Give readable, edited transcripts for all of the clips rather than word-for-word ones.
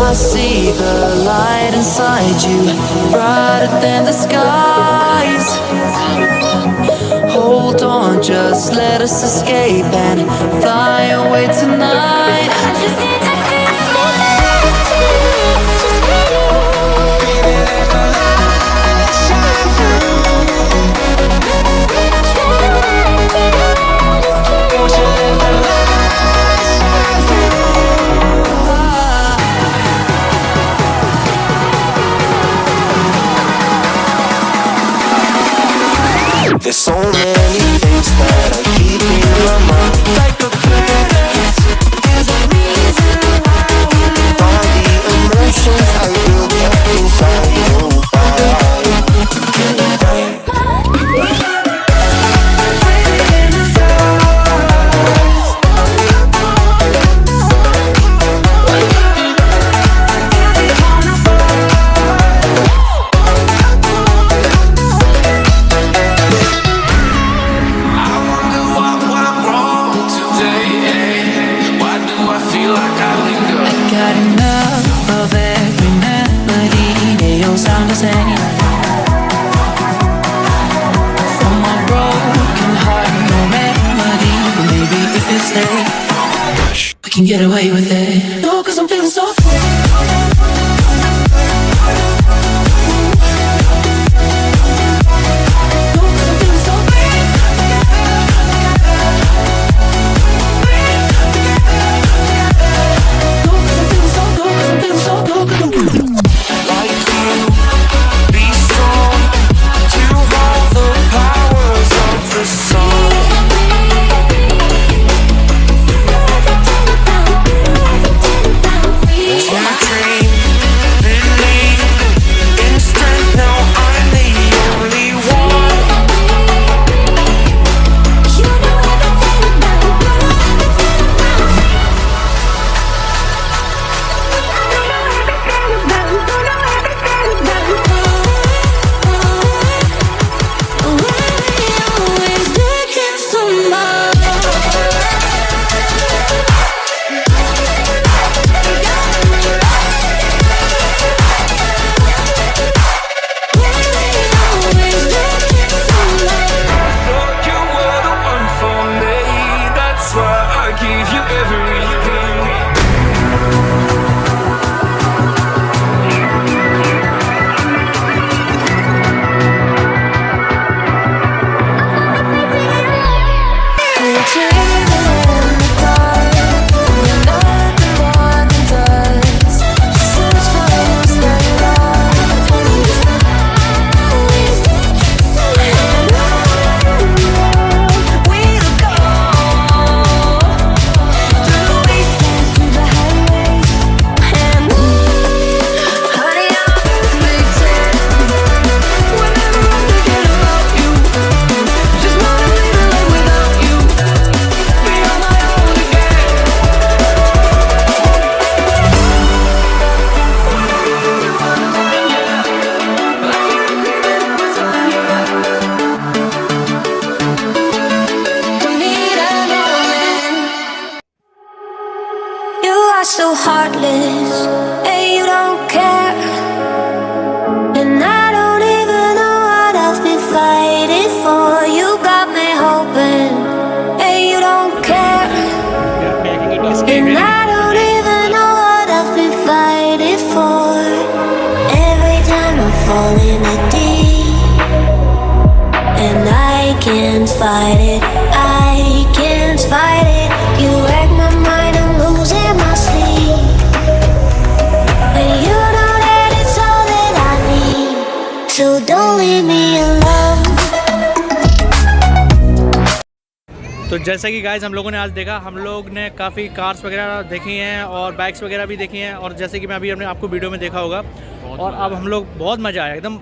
I see the light inside you, brighter than the skies. Hold on, just let us escape and fly away tonight. There's so many things that I keep in my mind, like a credit. There's a reason why all the emotions I built up inside you. We can get away with it. No, 'cause I'm feeling so free. So heartless, and you don't care. And I don't even know what I've been fighting for. You got me hoping, and you don't care. And I don't even know what I've been fighting for. Every time I fall in the deep, and I can't fight it, I can't fight it. You wreck my mind, I'm losing my sleep. And you know that it's all that I need, so don't leave me alone. तो जैसा कि guys हम लोगों ने आज देखा, हम लोग ने काफ़ी कार्स वगैरह देखी हैं और बाइक्स वगैरह भी देखी हैं, और जैसे कि मैं अभी हमने आपको वीडियो में देखा होगा, और अब हम लोग बहुत मज़ा आया, एकदम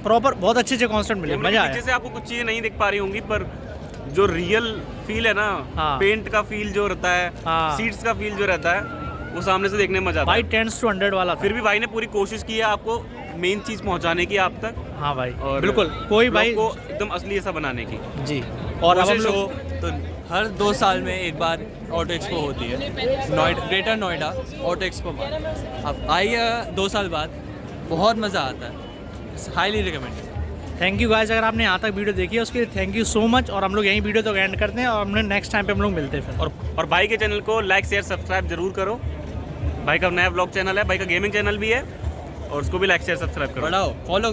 प्रॉपर बहुत अच्छे कॉन्सेप्ट मिले, मज़ा आया। जैसे आपको कुछ चीज़ें नहीं दिख पा रही होंगी, पर जो रियल फील है ना, पेंट का फील जो रहता है, सीट्स का फील जो रहता है, वो सामने से देखने में मजा आता है। भाई 10 to 100 वाला, फिर भी भाई ने पूरी कोशिश की है आपको मेन चीज़ पहुंचाने की आप तक। हाँ भाई, और बिल्कुल कोई भाई को एकदम असली ऐसा बनाने की जी। और अब हम लोग तो हर 2 साल में एक बार ऑटो एक्सपो होती है, Noida, greater Noida auto expo mart. अब आइए 2 साल बाद, बहुत मज़ा आता है, highly recommended. Thank you guys, अगर आपने यहाँ तक वीडियो देखी है उसके लिए थैंक यू सो मच। और हम लोग यहीं वीडियो तो एंड करते हैं और हमने नेक्स्ट टाइम पे हम लोग मिलते हैं फिर। और भाई के चैनल को लाइक शेयर सब्सक्राइब जरूर करो। भाई का नया ब्लॉग चैनल है, भाई का गेमिंग चैनल भी है, और उसको भी लाइक शेयर सब्सक्राइब करो। बढ़ाओ, फॉलो